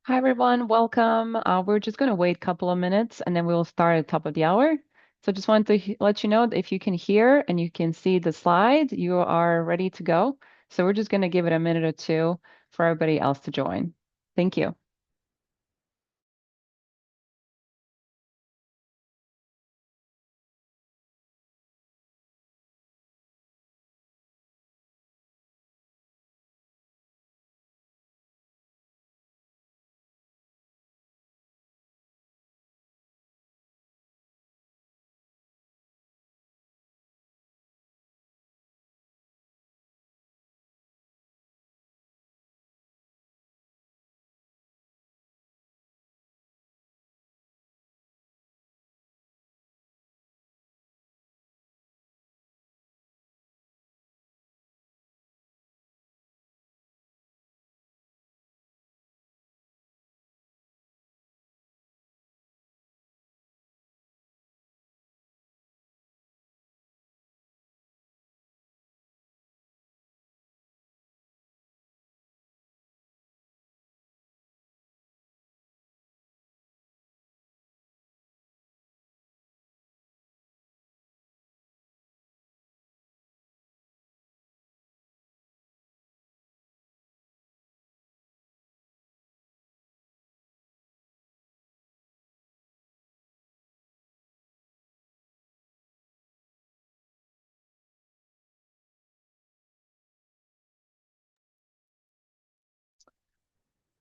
Hi everyone, welcome. We're just going to wait a couple of minutes and then we'll start at the top of the hour. So just wanted to let you know that if you can hear and you can see the slide, you are ready to go. So we're just going to give it a minute or two for everybody else to join. Thank you.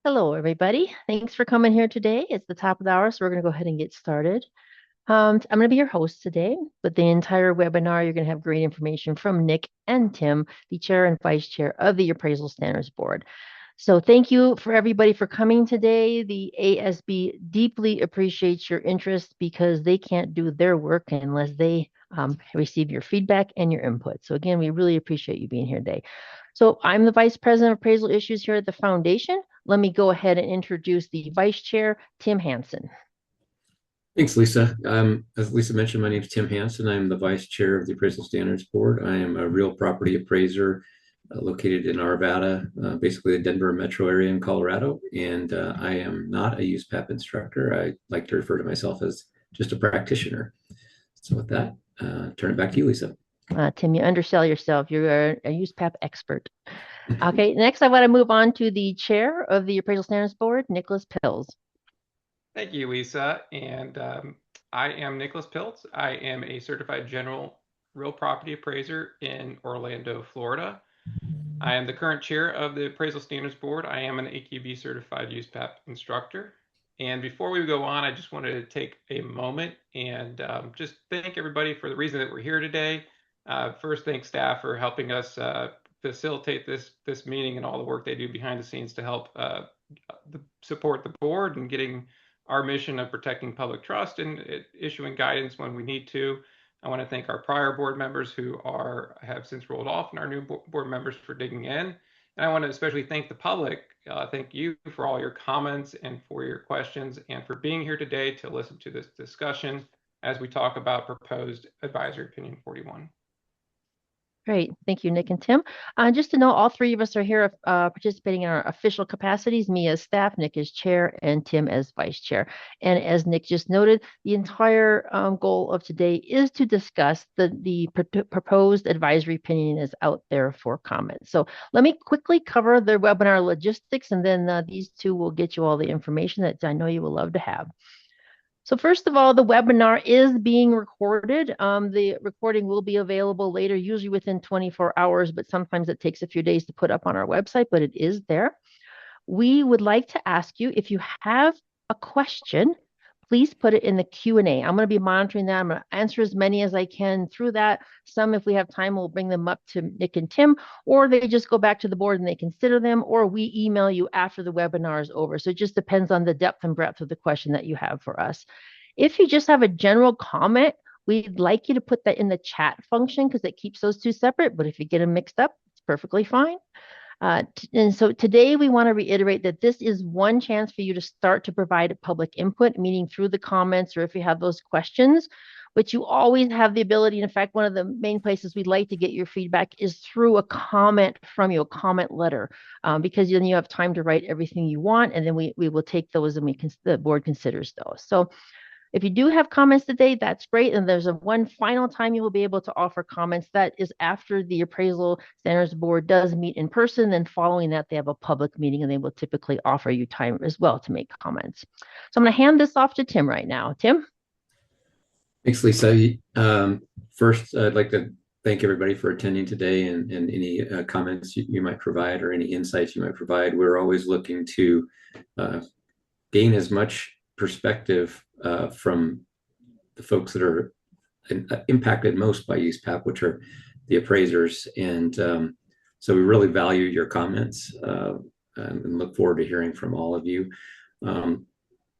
Hello, everybody. Thanks for coming here today. It's the top of the hour, so we're going to go ahead and get started. I'm going to be your host today, but the entire webinar, you're going to have great information from Nick and Tim, the chair and vice chair of the Appraisal Standards Board. So thank you for everybody for coming today. The ASB deeply appreciates your interest because they can't do their work unless they receive your feedback and your input. So again, we really appreciate you being here today. So I'm the Vice President of Appraisal Issues here at the Foundation. Let me go ahead and introduce the Vice Chair, Tim Hansen. Thanks, Lisa. As Lisa mentioned, my name is Tim Hansen. I'm the Vice Chair of the Appraisal Standards Board. I am a real property appraiser located in Arvada, basically the Denver metro area in Colorado. And I am not a USPAP instructor. I like to refer to myself as just a practitioner. So with that, turn it back to you, Lisa. Tim, you undersell yourself. You're a USPAP expert. Okay, next I want to move on to the Chair of the Appraisal Standards Board, Nicholas Pills. Thank you, Lisa. And I am Nicholas Piltz. I am a certified general real property appraiser in Orlando, Florida. I am the current chair of the Appraisal Standards Board. I am an AQB certified USPAP instructor. And before we go on, I just wanted to take a moment and just thank everybody for the reason that we're here today. First, thank staff for helping us facilitate this meeting and all the work they do behind the scenes to help support the board and getting our mission of protecting public trust and issuing guidance when we need to. I want to thank our prior board members who have since rolled off and our new board members for digging in. And I want to especially thank the public. Thank you for all your comments and for your questions and for being here today to listen to this discussion as we talk about proposed advisory opinion 41. Great. Thank you, Nick and Tim. Just to know, all three of us are here participating in our official capacities, me as staff, Nick as chair, and Tim as vice chair. And as Nick just noted, the entire goal of today is to discuss the proposed advisory opinion is out there for comment. So let me quickly cover the webinar logistics, and then these two will get you all the information that I know you will love to have. So first of all, the webinar is being recorded. The recording will be available later, usually within 24 hours, but sometimes it takes a few days to put up on our website, but it is there. We would like to ask you, if you have a question, please put it in the Q&A. I'm going to be monitoring that. I'm going to answer as many as I can through that. Some, if we have time, we'll bring them up to Nick and Tim, or they just go back to the board and they consider them, or we email you after the webinar is over. So it just depends on the depth and breadth of the question that you have for us. If you just have a general comment, we'd like you to put that in the chat function because it keeps those two separate. But if you get them mixed up, it's perfectly fine. And so today we want to reiterate that this is one chance for you to start to provide public input, meaning through the comments or if you have those questions. but you always have the ability. In fact, one of the main places we'd like to get your feedback is through a comment from you, a comment letter, because then you have time to write everything you want, and then we will take those and the board considers those. So if you do have comments today, that's great. And there's one final time you will be able to offer comments. That is after the Appraisal Standards Board does meet in person. Then following that, they have a public meeting and they will typically offer you time as well to make comments. So I'm going to hand this off to Tim right now. Tim? Thanks, Lisa. First, I'd like to thank everybody for attending today and any comments you might provide or any insights you might provide. We're always looking to gain as much perspective from the folks that are impacted most by USPAP, which are the appraisers. And so we really value your comments and look forward to hearing from all of you.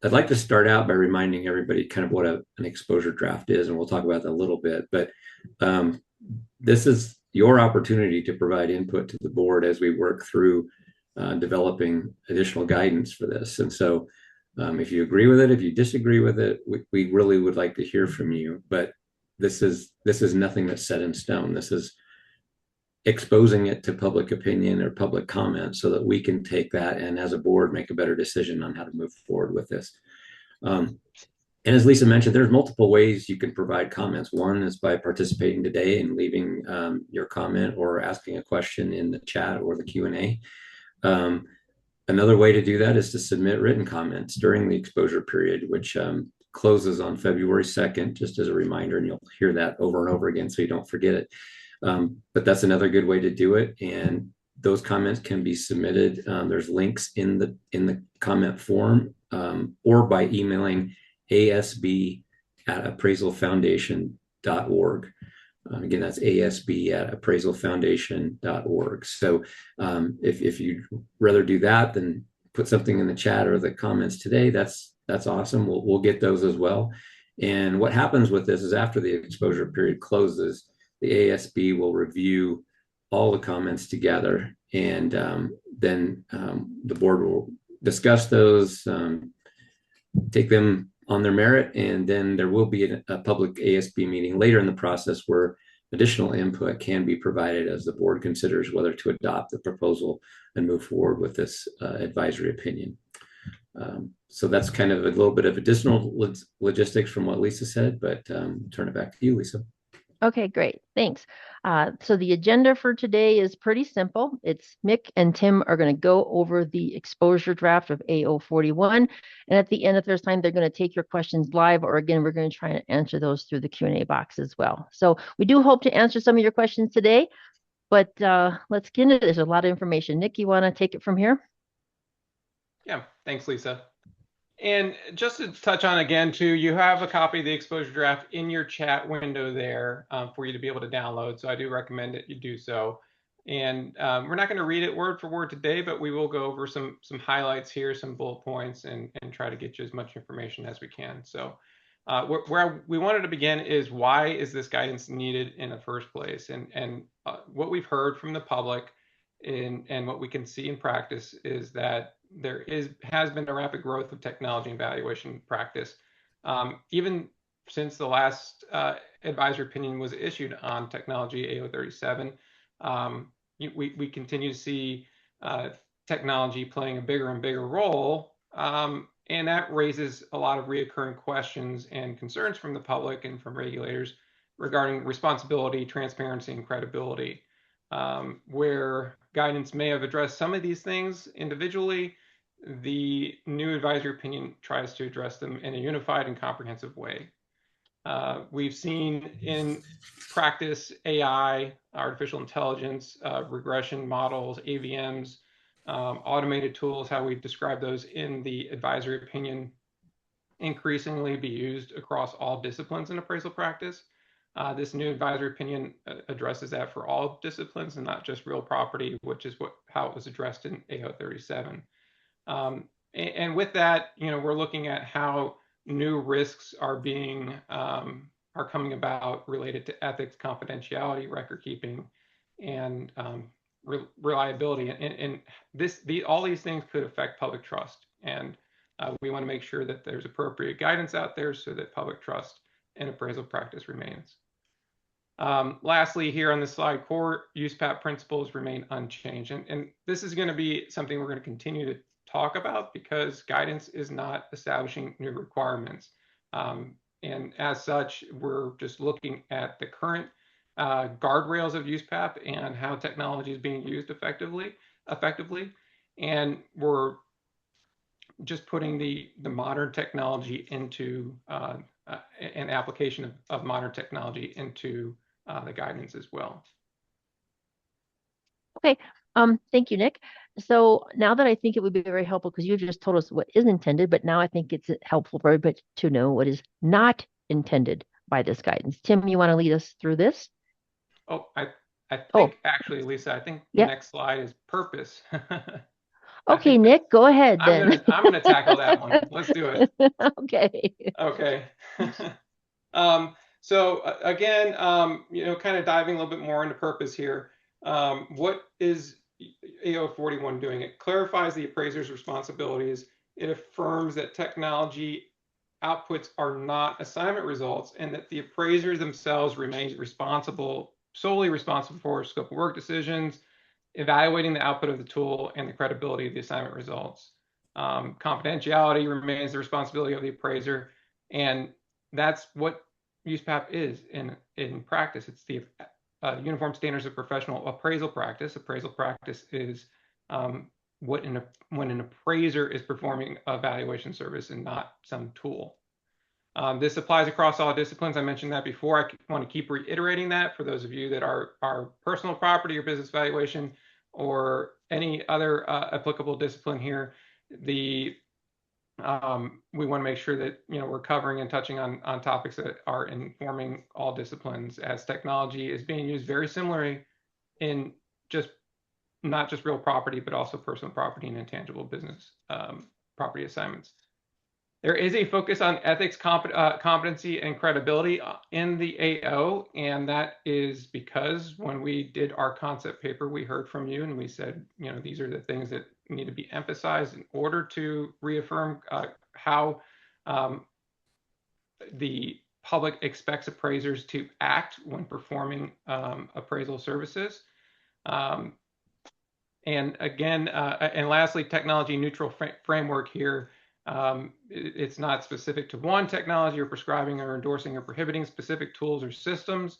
I'd like to start out by reminding everybody kind of what an exposure draft is, and we'll talk about that a little bit. But this is your opportunity to provide input to the board as we work through developing additional guidance for this. And so if you agree with it, if you disagree with it, we really would like to hear from you. But this is nothing that's set in stone. This is exposing it to public opinion or public comment so that we can take that and as a board make a better decision on how to move forward with this. And as Lisa mentioned, there's multiple ways you can provide comments. One is by participating today and leaving your comment or asking a question in the chat or the Q&A. Another way to do that is to submit written comments during the exposure period, which closes on February 2nd, just as a reminder, and you'll hear that over and over again so you don't forget it. But that's another good way to do it. And those comments can be submitted. There's links in the comment form or by emailing asb@appraisalfoundation.org. Again, that's asb@appraisalfoundation.org. So if you'd rather do that than put something in the chat or the comments today, that's awesome. We'll get those as well. And what happens with this is after the exposure period closes, the ASB will review all the comments together, and then the board will discuss those, take them on their merit, and then there will be a public ASB meeting later in the process where additional input can be provided as the board considers whether to adopt the proposal and move forward with this advisory opinion. So that's kind of a little bit of additional logistics from what Lisa said, but turn it back to you, Lisa. Okay, great. Thanks. So the agenda for today is pretty simple. It's Mick and Tim are going to go over the exposure draft of AO41. And at the end, if there's time, they're going to take your questions live, or again, we're going to try and answer those through the Q&A box as well. So we do hope to answer some of your questions today, but let's get into this. There's a lot of information. Nick, you want to take it from here? Yeah, thanks, Lisa. And just to touch on again, too, you have a copy of the exposure draft in your chat window there for you to be able to download. So I do recommend that you do so. And we're not going to read it word for word today, but we will go over some highlights here, some bullet points, and try to get you as much information as we can. So where we wanted to begin is why is this guidance needed in the first place? And what we've heard from the public and what we can see in practice is that there has been a rapid growth of technology and valuation practice. Even since the last advisory opinion was issued on technology AO37, we continue to see technology playing a bigger and bigger role. And that raises a lot of reoccurring questions and concerns from the public and from regulators regarding responsibility, transparency, and credibility. Where guidance may have addressed some of these things individually, the new advisory opinion tries to address them in a unified and comprehensive way. We've seen in practice AI, artificial intelligence, regression models, AVMs, automated tools, how we describe those in the advisory opinion, increasingly be used across all disciplines in appraisal practice. This new advisory opinion addresses that for all disciplines and not just real property, which is how it was addressed in AO37. And with that, we're looking at how new risks are coming about related to ethics, confidentiality, record keeping, and reliability. And all these things could affect public trust. And we want to make sure that there's appropriate guidance out there so that public trust in appraisal practice remains. Lastly, here on this slide, core USPAP principles remain unchanged. And this is going to be something we're going to continue to talk about because guidance is not establishing new requirements. And as such, we're just looking at the current guardrails of USPAP and how technology is being used effectively. And we're just putting the modern technology into an application of modern technology into the guidance as well. Okay. Thank you, Nick. So now that I think it would be very helpful because you just told us what is intended, but now I think it's helpful for everybody to know what is not intended by this guidance. Tim, you want to lead us through this? Oh, I think actually, Lisa, I think the next slide is purpose. Okay, Nick, go ahead then. I'm gonna tackle that one. Let's do it. Okay. Okay. So again, kind of diving a little bit more into purpose here. What is AO41 doing? It clarifies the appraiser's responsibilities. It affirms that technology outputs are not assignment results and that the appraisers themselves remain solely responsible for scope of work decisions, evaluating the output of the tool and the credibility of the assignment results. Confidentiality remains the responsibility of the appraiser, and that's what USPAP is in practice. It's the Uniform Standards of Professional Appraisal Practice. Appraisal practice is when an appraiser is performing a valuation service and not some tool. This applies across all disciplines. I mentioned that before. I want to keep reiterating that for those of you that are personal property or business valuation or any other applicable discipline here. We want to make sure that we're covering and touching on topics that are informing all disciplines, as technology is being used very similarly in not just real property, but also personal property and intangible business property assignments. There is a focus on ethics, competency, and credibility in the AO, and that is because when we did our concept paper, we heard from you and we said, these are the things that need to be emphasized in order to reaffirm how the public expects appraisers to act when performing appraisal services. And again, and lastly, technology neutral framework here. It's not specific to one technology or prescribing or endorsing or prohibiting specific tools or systems.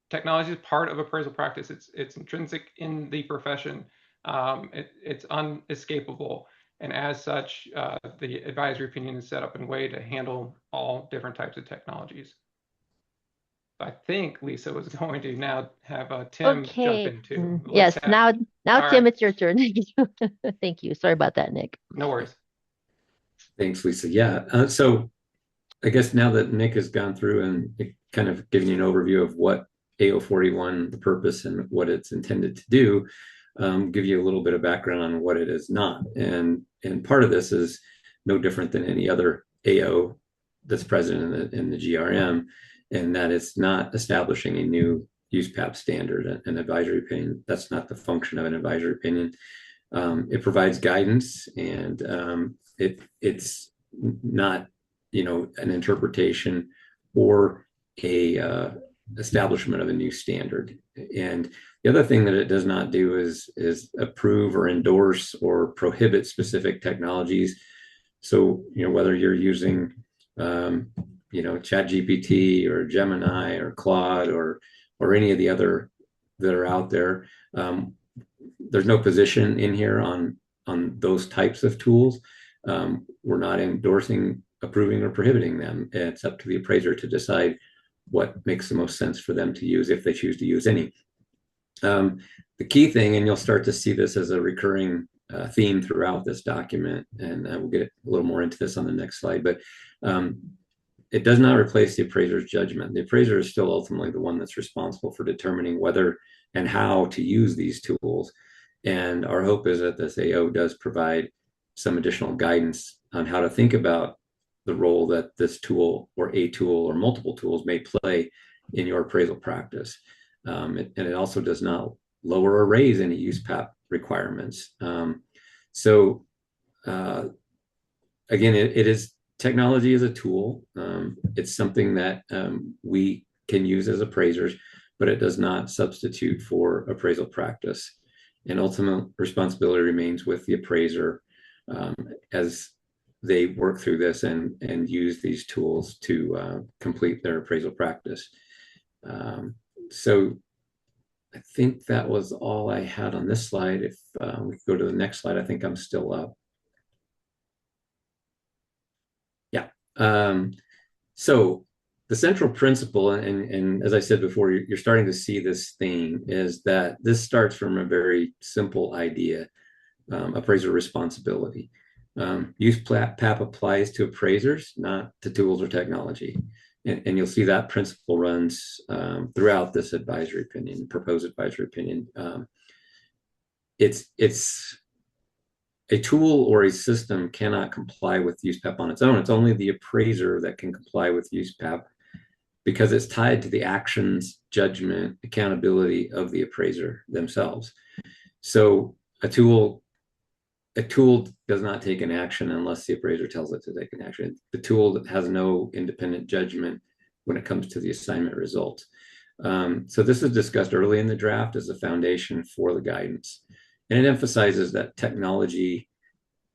Technology is part of appraisal practice. It's intrinsic in the profession. It's unescapable. And as such, the advisory opinion is set up in a way to handle all different types of technologies. I think Lisa was going to now have Tim jump into. Yes, now Tim, right. It's your turn. Thank you. Sorry about that, Nick. No worries. Thanks, Lisa. Yeah. So I guess now that Nick has gone through and kind of giving you an overview of what AO41, the purpose and what it's intended to do, give you a little bit of background on what it is not. And part of this is no different than any other AO that's present in the GRM, and that it's not establishing a new USPAP standard, an advisory opinion. That's not the function of an advisory opinion. It provides guidance, and it's not, an interpretation or a establishment of a new standard. And the other thing that it does not do is approve or endorse or prohibit specific technologies. So, whether you're using, ChatGPT or Gemini or Claude or any of the other that are out there, there's no position in here on those types of tools. We're not endorsing, approving, or prohibiting them. It's up to the appraiser to decide what makes the most sense for them to use if they choose to use any. The key thing, and you'll start to see this as a recurring theme throughout this document, and we'll get a little more into this on the next slide, but it does not replace the appraiser's judgment. The appraiser is still ultimately the one that's responsible for determining whether and how to use these tools. And our hope is that this AO does provide some additional guidance on how to think about the role that this tool or a tool or multiple tools may play in your appraisal practice. And it also does not lower or raise any USPAP requirements. Again, it is technology is a tool. It's something that we can use as appraisers, but it does not substitute for appraisal practice. And ultimate responsibility remains with the appraiser as they work through this and use these tools to complete their appraisal practice. So I think that was all I had on this slide. If we go to the next slide, I think I'm still up. Yeah. So the central principle, and as I said before, you're starting to see this theme, is that this starts from a very simple idea, appraiser responsibility. Use PAP applies to appraisers, not to tools or technology. And you'll see that principle runs throughout this advisory opinion, proposed advisory opinion. It's a tool or a system cannot comply with USPAP on its own. It's only the appraiser that can comply with USPAP because it's tied to the actions, judgment, accountability of the appraiser themselves. So a tool does not take an action unless the appraiser tells it to take an action. The tool has no independent judgment when it comes to the assignment result. So this is discussed early in the draft as a foundation for the guidance. And it emphasizes that technology,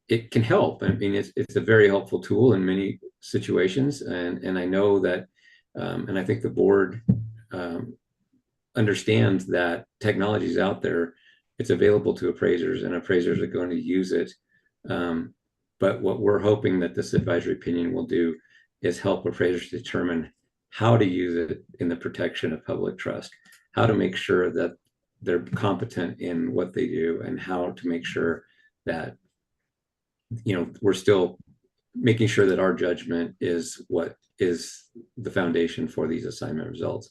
it can help. I mean, it's a very helpful tool in many situations. And I know that, and I think the board understands that technology is out there. It's available to appraisers, and appraisers are going to use it. But what we're hoping that this advisory opinion will do is help appraisers determine how to use it in the protection of public trust, how to make sure that they're competent in what they do, and how to make sure that, you know, we're still making sure that our judgment is what is the foundation for these assignment results.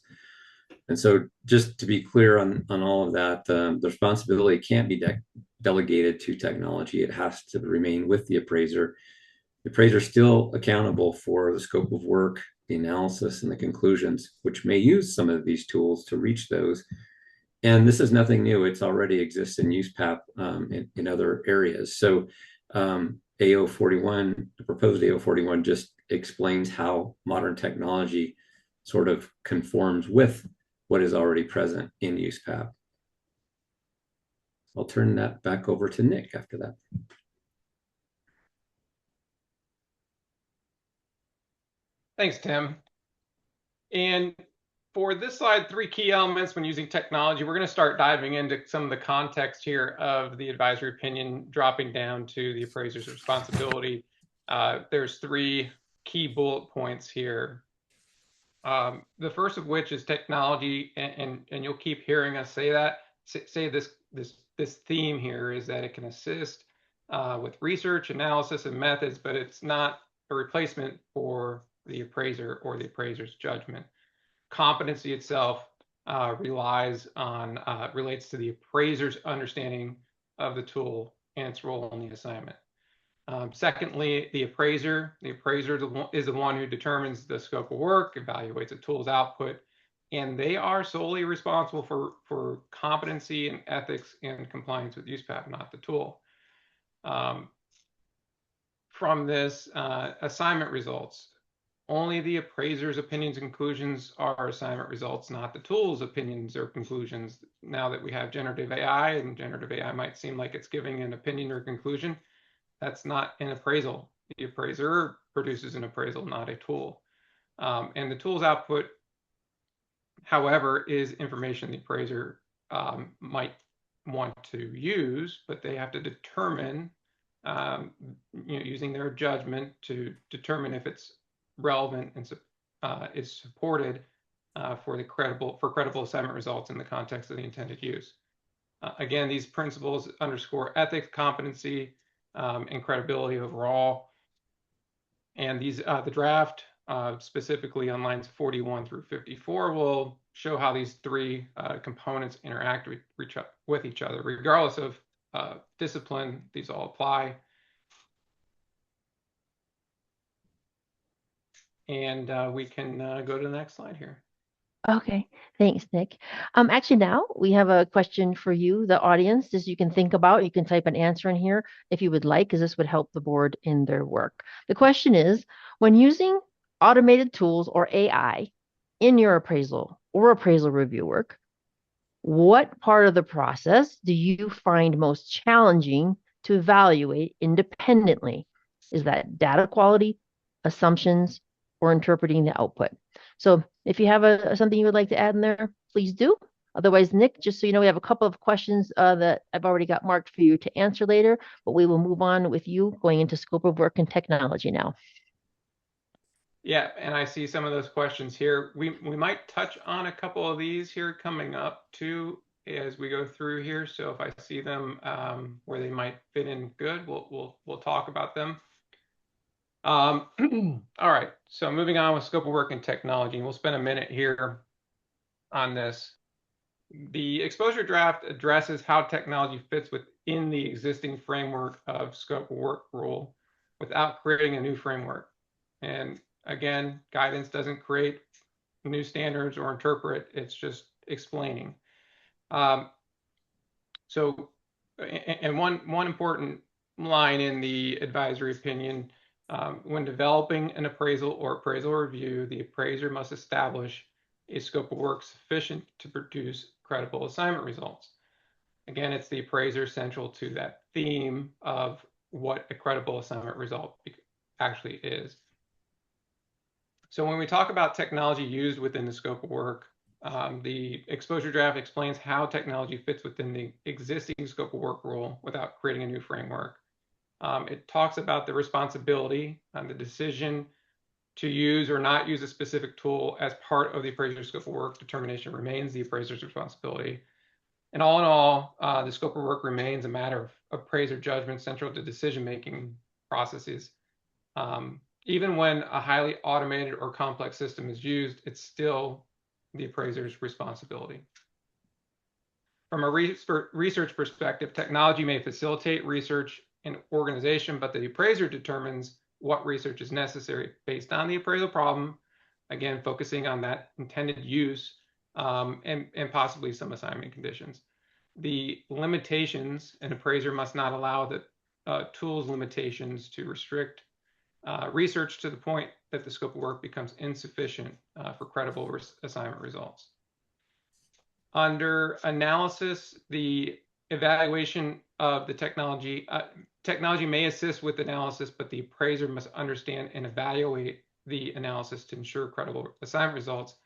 And so just to be clear on all of that, the responsibility can't be delegated to technology. It has to remain with the appraiser. The appraiser is still accountable for the scope of work, the analysis, and the conclusions, which may use some of these tools to reach those. And this is nothing new. It's already exists in USPAP in other areas. So AO41, the proposed AO41 just explains how modern technology sort of conforms with what is already present in USPAP. I'll turn that back over to Nick after that. Thanks, Tim. And for this slide, 3 key elements when using technology. We're going to start diving into some of the context here of the advisory opinion, dropping down to the appraiser's responsibility. There's 3 key bullet points here. The first of which is technology, and you'll keep hearing us say that. Say this theme here is that it can assist with research, analysis, and methods, but it's not a replacement for the appraiser or the appraiser's judgment. Competency itself relates to the appraiser's understanding of the tool and its role in the assignment. Secondly, the appraiser is the one who determines the scope of work, evaluates a tool's output, and they are solely responsible for competency and ethics and compliance with USPAP, not the tool. From this, assignment results. Only the appraiser's opinions and conclusions are assignment results, not the tool's opinions or conclusions. Now that we have generative AI, and generative AI might seem like it's giving an opinion or conclusion, that's not an appraisal. The appraiser produces an appraisal, not a tool. And the tool's output, however, is information the appraiser might want to use, but they have to determine, using their judgment to determine if it's relevant and is supported for credible assignment results in the context of the intended use. Again, these principles underscore ethics, competency, and credibility overall. And these the draft, specifically on lines 41 through 54, will show how these 3 components interact with each other. Regardless of discipline, these all apply. And we can go to the next slide here. Okay, Thanks, Nick. Actually, now we have a question for you, the audience. This you can think about. You can type an answer in here if you would like, because this would help the board in their work. The question is, when using automated tools or AI in your appraisal or appraisal review work, what part of the process do you find most challenging to evaluate independently? Is that data quality, assumptions, or interpreting the output? So if you have something you would like to add in there, please do. Otherwise, Nick, just so you know, we have a couple of questions that I've already got marked for you to answer later, but we will move on with you going into scope of work and technology now. Yeah, and I see some of those questions here. We might touch on a couple of these here coming up too as we go through here. So if I see them where they might fit in good, we'll talk about them. All right, so moving on with scope of work and technology, and we'll spend a minute here on this. The exposure draft addresses how technology fits within the existing framework of scope of work rule without creating a new framework. And again, guidance doesn't create new standards or interpret, it's just explaining. And one important line in the advisory opinion, when developing an appraisal or appraisal review, the appraiser must establish a scope of work sufficient to produce credible assignment results. Again, it's the appraiser central to that theme of what a credible assignment result actually is. So when we talk about technology used within the scope of work, the exposure draft explains how technology fits within the existing scope of work rule without creating a new framework. It talks about the responsibility and the decision to use or not use a specific tool as part of the appraiser's scope of work determination remains the appraiser's responsibility. And all in all, the scope of work remains a matter of appraiser judgment central to decision-making processes. Even when a highly automated or complex system is used, it's still the appraiser's responsibility. From a research perspective, technology may facilitate research and organization, but the appraiser determines what research is necessary based on the appraisal problem, again, focusing on that intended use and possibly some assignment conditions. The limitations, an appraiser must not allow the tools limitations to restrict research to the point that the scope of work becomes insufficient for credible assignment results. Under analysis, the evaluation of the technology may assist with analysis, but the appraiser must understand and evaluate the analysis to ensure credible assignment results.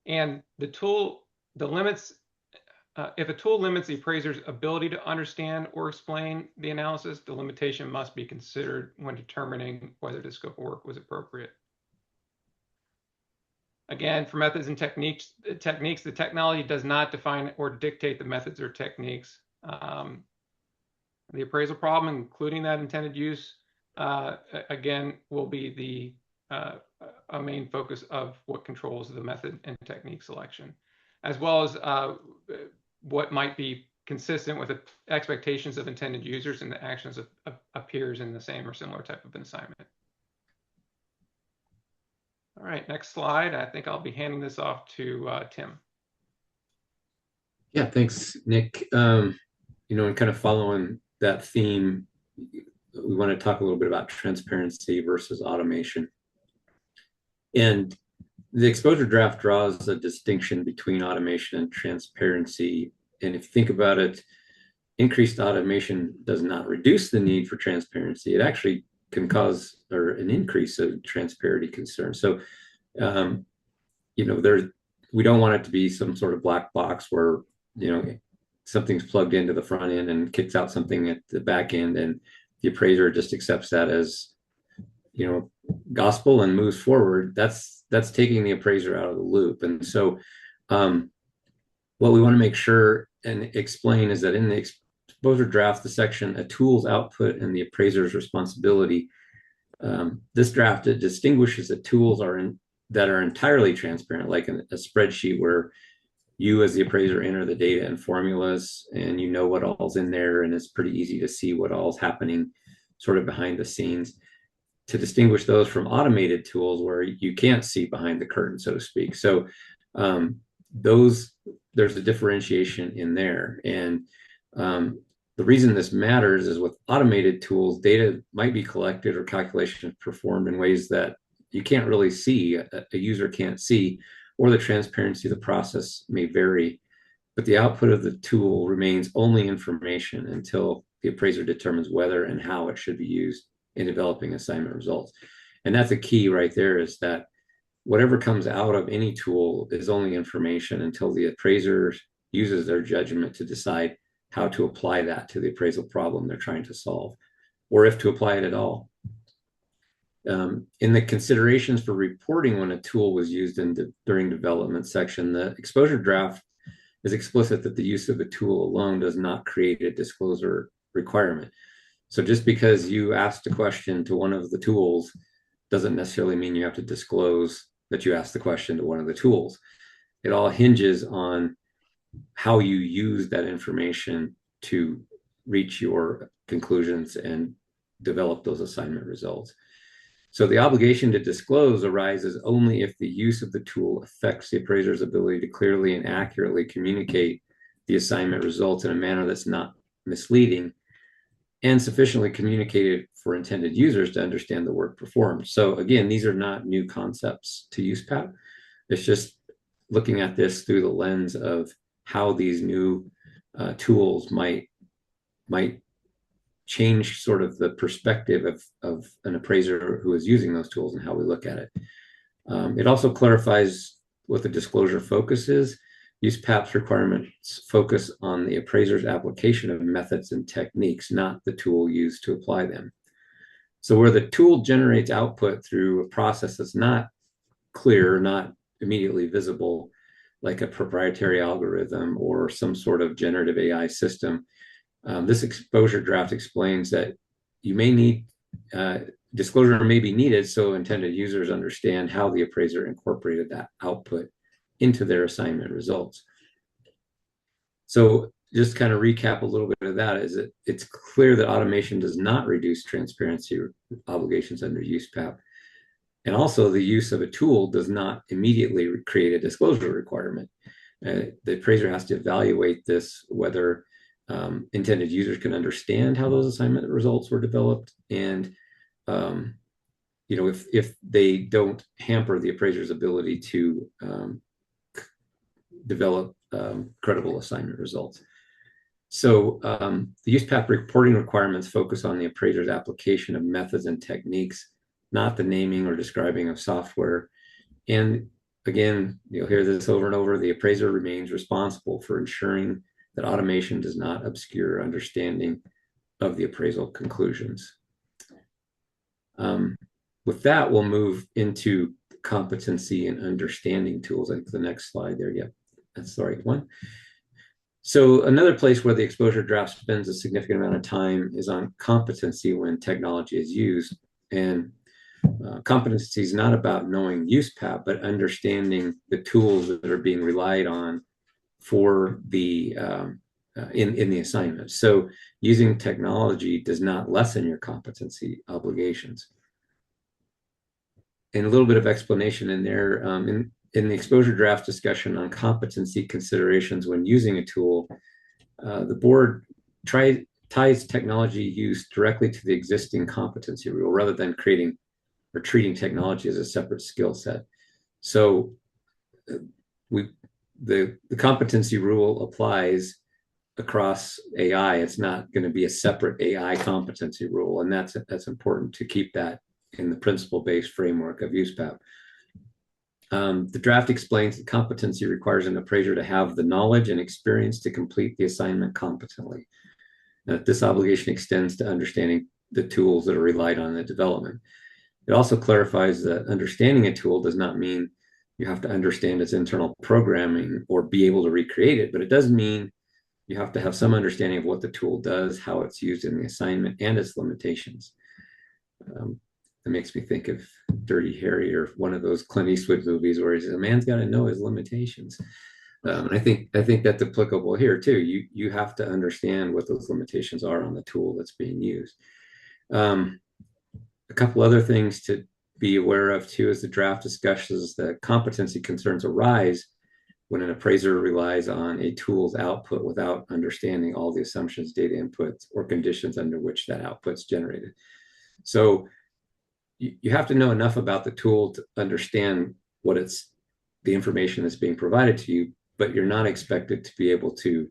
And if a tool limits the appraiser's ability to understand or explain the analysis, the limitation must be considered when determining whether the scope of work was appropriate. Again, for methods and techniques, the technology does not define or dictate the methods or techniques. The appraisal problem, including that intended use, again, will be a main focus of what controls the method and technique selection, as well as what might be consistent with the expectations of intended users and the actions of peers in the same or similar type of an assignment. All right, next slide. I think I'll be handing this off to Tim. Yeah, thanks, Nick. And kind of following that theme, we want to talk a little bit about transparency versus automation. And the exposure draft draws a distinction between automation and transparency. And if you think about it, increased automation does not reduce the need for transparency. It actually can cause an increase of transparency concerns. So, we don't want it to be some sort of black box where, something's plugged into the front end and kicks out something at the back end, and the appraiser just accepts that as, gospel and moves forward. That's taking the appraiser out of the loop. And so, what we want to make sure and explain is that in the exposure draft, the section, a tool's output and the appraiser's responsibility, this draft, it distinguishes that tools that are entirely transparent, like a spreadsheet where you as the appraiser enter the data and formulas and what all's in there, and it's pretty easy to see what all's happening sort of behind the scenes, to distinguish those from automated tools where you can't see behind the curtain, so to speak. So there's a differentiation in there. And the reason this matters is with automated tools, data might be collected or calculations performed in ways that you can't really see, a user can't see, or the transparency of the process may vary. But the output of the tool remains only information until the appraiser determines whether and how it should be used in developing assignment results. And that's a key right there, is that whatever comes out of any tool is only information until the appraiser uses their judgment to decide how to apply that to the appraisal problem they're trying to solve, or if to apply it at all. In the considerations for reporting when a tool was used during development section, the exposure draft is explicit that the use of a tool alone does not create a disclosure requirement. So just because you asked a question to one of the tools doesn't necessarily mean you have to disclose that you asked the question to one of the tools. It all hinges on how you use that information to reach your conclusions and develop those assignment results. So the obligation to disclose arises only if the use of the tool affects the appraiser's ability to clearly and accurately communicate the assignment results in a manner that's not misleading and sufficiently communicated for intended users to understand the work performed. So again, these are not new concepts to USPAP. It's just looking at this through the lens of how these new tools might change sort of the perspective of an appraiser who is using those tools and how we look at it. It also clarifies what the disclosure focus is. USPAP's requirements focus on the appraiser's application of methods and techniques, not the tool used to apply them. So where the tool generates output through a process that's not clear, not immediately visible, like a proprietary algorithm or some sort of generative AI system, this exposure draft explains that you may need disclosure may be needed so intended users understand how the appraiser incorporated that output into their assignment results. So just kind of recap a little bit of that, is that it's clear that automation does not reduce transparency obligations under USPAP. And also the use of a tool does not immediately create a disclosure requirement. The appraiser has to evaluate this, whether intended users can understand how those assignment results were developed, and if they don't hamper the appraiser's ability to develop credible assignment results. So the USPAP reporting requirements focus on the appraiser's application of methods and techniques, not the naming or describing of software. And again, you'll hear this over and over, the appraiser remains responsible for ensuring that automation does not obscure understanding of the appraisal conclusions. With that, we'll move into competency and understanding tools. I think the next slide there, yeah, that's the right one. So another place where the exposure draft spends a significant amount of time is on competency when technology is used. And competency is not about knowing USPAP, but understanding the tools that are being relied on for the in the assignment. So using technology does not lessen your competency obligations. And a little bit of explanation in there. In the exposure draft discussion on competency considerations when using a tool, the board ties technology use directly to the existing competency rule rather than creating or treating technology as a separate skill set. So the competency rule applies across AI. It's not going to be a separate AI competency rule, and that's important to keep that in the principle-based framework of USPAP. The draft explains that competency requires an appraiser to have the knowledge and experience to complete the assignment competently. That this obligation extends to understanding the tools that are relied on in the development. It also clarifies that understanding a tool does not mean you have to understand its internal programming or be able to recreate it, but it does mean you have to have some understanding of what the tool does, how it's used in the assignment, and its limitations. It makes me think of Dirty Harry or one of those Clint Eastwood movies where he says, a man's got to know his limitations. And I think that's applicable here too. You have to understand what those limitations are on the tool that's being used. A couple other things to be aware of too as the draft discusses that competency concerns arise when an appraiser relies on a tool's output without understanding all the assumptions, data inputs, or conditions under which that output's generated. So you have to know enough about the tool to understand the information that's being provided to you, but you're not expected to be able to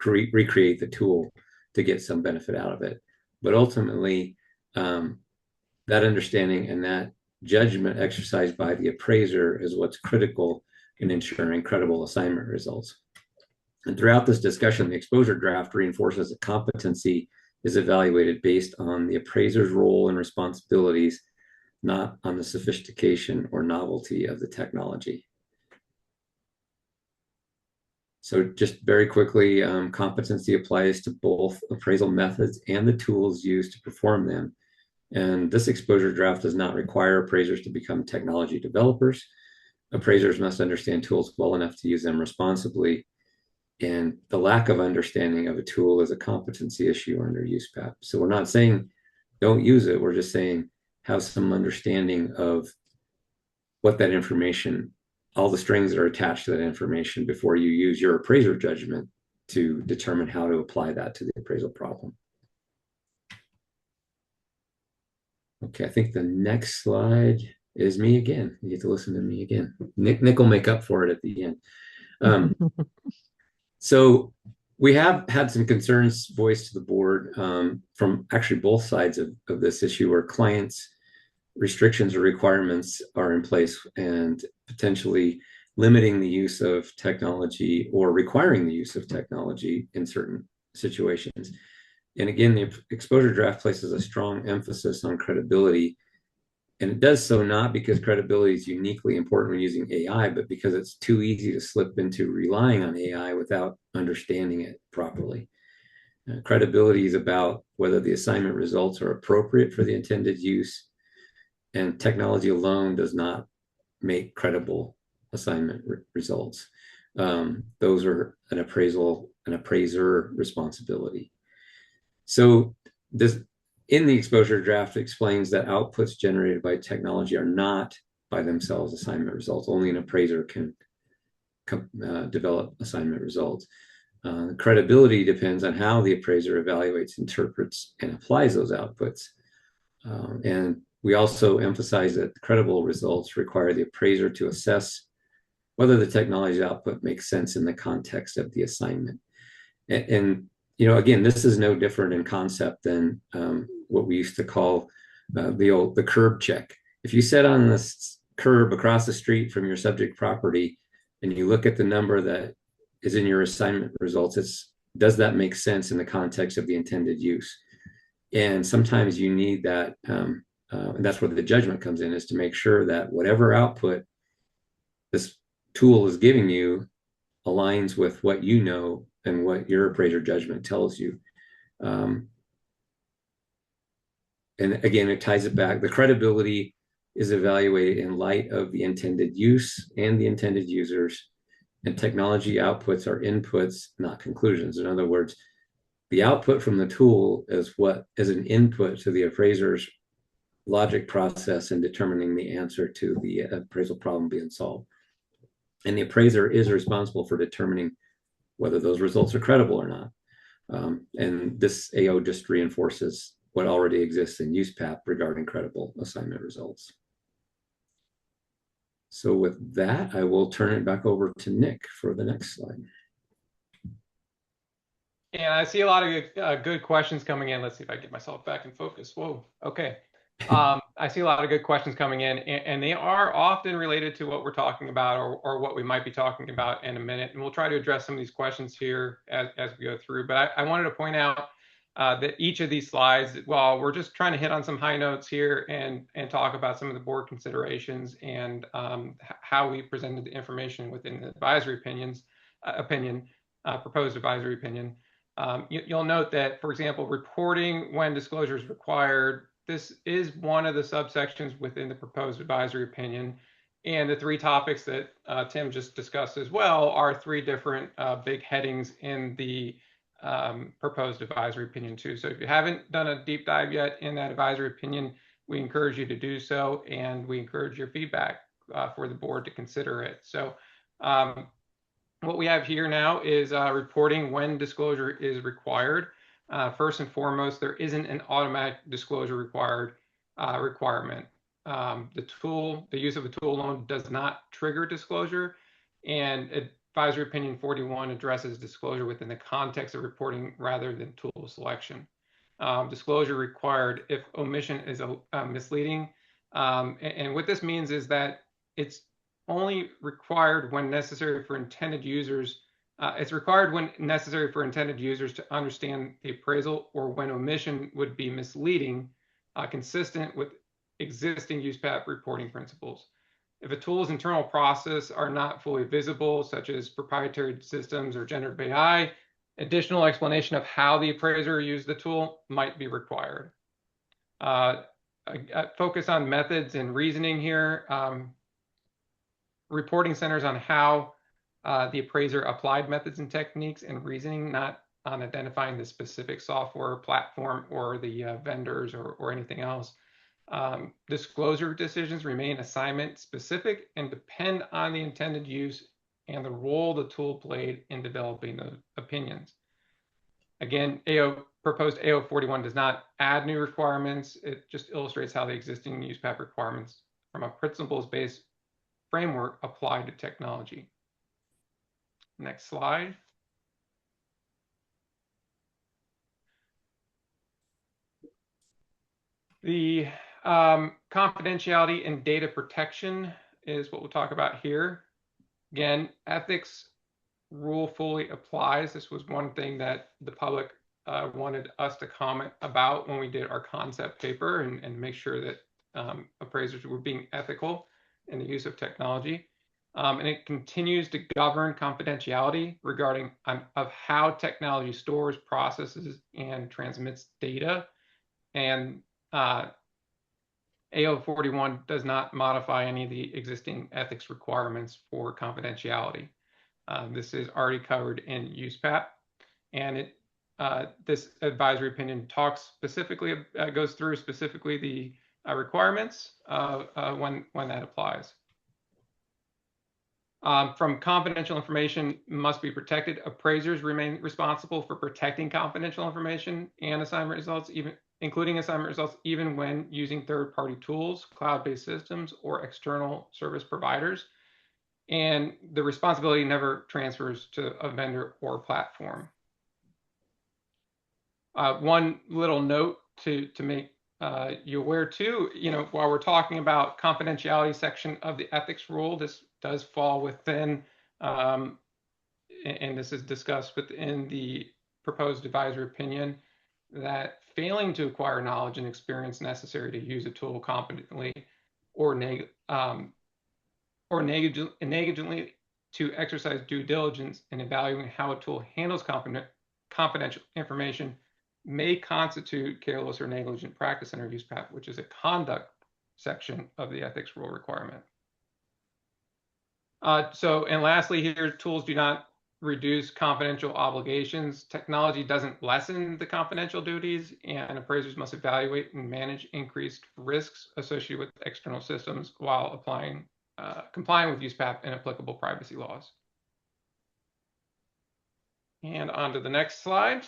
recreate the tool to get some benefit out of it. But ultimately, that understanding and that judgment exercised by the appraiser is what's critical in ensuring credible assignment results. And throughout this discussion, the exposure draft reinforces that competency is evaluated based on the appraiser's role and responsibilities, not on the sophistication or novelty of the technology. So just very quickly, competency applies to both appraisal methods and the tools used to perform them. And this exposure draft does not require appraisers to become technology developers. Appraisers must understand tools well enough to use them responsibly. And the lack of understanding of a tool is a competency issue under USPAP. So we're not saying don't use it. We're just saying have some understanding of what that information, all the strings that are attached to that information before you use your appraiser judgment to determine how to apply that to the appraisal problem. Okay, I think the next slide is me again. You get to listen to me again. Nick will make up for it at the end. So we have had some concerns voiced to the board from actually both sides of this issue, where clients' restrictions or requirements are in place and potentially limiting the use of technology or requiring the use of technology in certain situations. And again, the exposure draft places a strong emphasis on credibility. And it does so not because credibility is uniquely important when using AI, but because it's too easy to slip into relying on AI without understanding it properly. Credibility is about whether the assignment results are appropriate for the intended use, and technology alone does not make credible assignment results. Those are an appraiser responsibility. So this, in the exposure draft, explains that outputs generated by technology are not by themselves assignment results. Only an appraiser can develop assignment results. Credibility depends on how the appraiser evaluates, interprets, and applies those outputs. And we also emphasize that credible results require the appraiser to assess whether the technology output makes sense in the context of the assignment. And you know, again, this is no different in concept than what we used to call the curb check. If you sit on this curb across the street from your subject property and you look at the number that is in your assignment results, does that make sense in the context of the intended use? And sometimes you need that, and that's where the judgment comes in, is to make sure that whatever output this tool is giving you aligns with what you know and what your appraiser judgment tells you. And again, it ties it back. The credibility is evaluated in light of the intended use and the intended users, and technology outputs are inputs, not conclusions. In other words, the output from the tool is what is an input to the appraiser's logic process in determining the answer to the appraisal problem being solved. And the appraiser is responsible for determining whether those results are credible or not. And this AO just reinforces what already exists in USPAP regarding credible assignment results. So with that, I will turn it back over to Nick for the next slide. And I see a lot of good questions coming in. Let's see if I get myself back in focus. Whoa, okay. I see a lot of good questions coming in, and they are often related to what we're talking about or what we might be talking about in a minute. And we'll try to address some of these questions here as we go through. But I wanted to point out that each of these slides, well, we're just trying to hit on some high notes here and talk about some of the board considerations and how we presented the information within the advisory proposed advisory opinion. You'll note that, for example, reporting when disclosure is required, this is one of the subsections within the proposed advisory opinion. And the three topics that Tim just discussed as well are three different big headings in the proposed advisory opinion too. So if you haven't done a deep dive yet in that advisory opinion, we encourage you to do so, and we encourage your feedback for the board to consider it. So what we have here now is reporting when disclosure is required. First and foremost, there isn't an automatic disclosure requirement. The use of a tool alone does not trigger disclosure, and Advisory Opinion 41 addresses disclosure within the context of reporting rather than tool selection. Disclosure required if omission is misleading. And what this means is that it's only required when necessary for intended users. It's required when necessary for intended users to understand the appraisal, or when omission would be misleading, consistent with existing USPAP reporting principles. If a tool's internal process are not fully visible, such as proprietary systems or generative AI, additional explanation of how the appraiser used the tool might be required. Focus on methods and reasoning here. Reporting centers on how the appraiser applied methods and techniques and reasoning, not on identifying the specific software platform or the vendors or anything else. Disclosure decisions remain assignment specific and depend on the intended use and the role the tool played in developing the opinions. Again, proposed AO 41 does not add new requirements. It just illustrates how the existing USPAP requirements from a principles-based framework apply to technology. Next slide. The confidentiality and data protection is what we'll talk about here. Again, ethics rule fully applies. This was one thing that the public wanted us to comment about when we did our concept paper and make sure that appraisers were being ethical in the use of technology. And it continues to govern confidentiality regarding of how technology stores, processes, and transmits data. And AO 41 does not modify any of the existing ethics requirements for confidentiality. This is already covered in USPAP, and this advisory opinion talks specifically, goes through specifically the requirements when that applies. From confidential information must be protected. Appraisers remain responsible for protecting confidential information and assignment results, including assignment results, even when using third-party tools, cloud-based systems, or external service providers. And the responsibility never transfers to a vendor or platform. One little note to make you aware too, while we're talking about confidentiality section of the ethics rule, this does fall within, and this is discussed within the proposed advisory opinion, that failing to acquire knowledge and experience necessary to use a tool competently or negligently to exercise due diligence in evaluating how a tool handles confidential information may constitute careless or negligent practice under USPAP, which is a conduct section of the ethics rule requirement. And lastly here, tools do not reduce confidential obligations. Technology doesn't lessen the confidential duties, and appraisers must evaluate and manage increased risks associated with external systems while complying with USPAP and applicable privacy laws. And on to the next slide.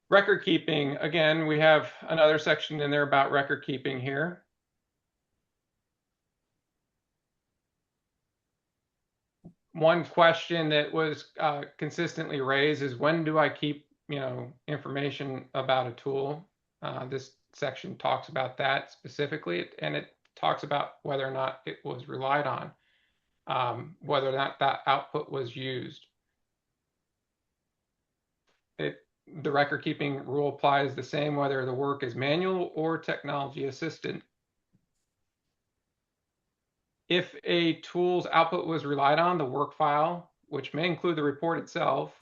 Record keeping. Again, we have another section in there about record keeping here. One question that was consistently raised is, when do I keep information about a tool? This section talks about that specifically, and it talks about whether or not it was relied on, whether or not that output was used. The record keeping rule applies the same whether the work is manual or technology assisted. If a tool's output was relied on, the work file, which may include the report itself,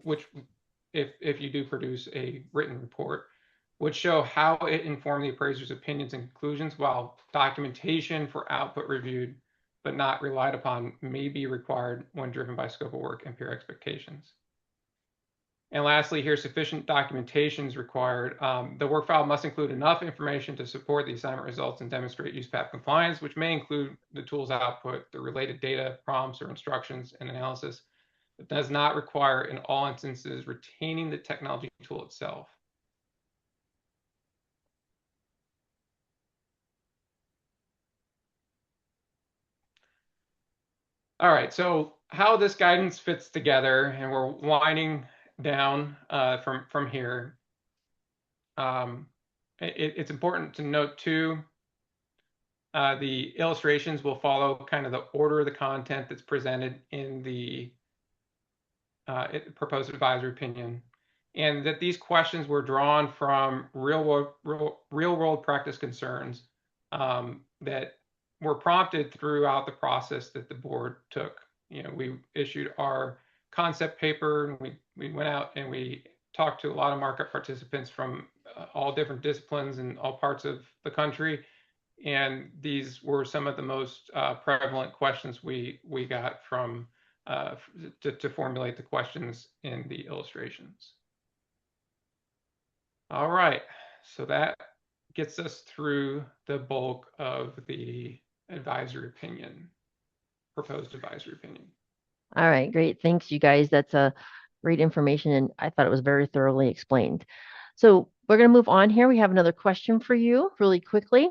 which if you do produce a written report, would show how it informed the appraiser's opinions and conclusions, while documentation for output reviewed but not relied upon may be required when driven by scope of work and peer expectations. And lastly, here, sufficient documentation is required. The work file must include enough information to support the assignment results and demonstrate use path compliance, which may include the tool's output, the related data, prompts, or instructions and analysis. It does not require, in all instances, retaining the technology tool itself. All right, so how this guidance fits together, and we're winding down from here. It's important to note too, the illustrations will follow kind of the order of the content that's presented in the proposed advisory opinion, and that these questions were drawn from real world practice concerns that were prompted throughout the process that the board took. You know, we issued our concept paper, and we went out and we talked to a lot of market participants from all different disciplines in all parts of the country. And these were some of the most prevalent questions we got from to formulate the questions in the illustrations. All right, so that gets us through the bulk of the advisory opinion, proposed advisory opinion. All right, great. Thanks, you guys. That's a great information, and I thought it was very thoroughly explained. So we're going to move on here. We have another question for you really quickly.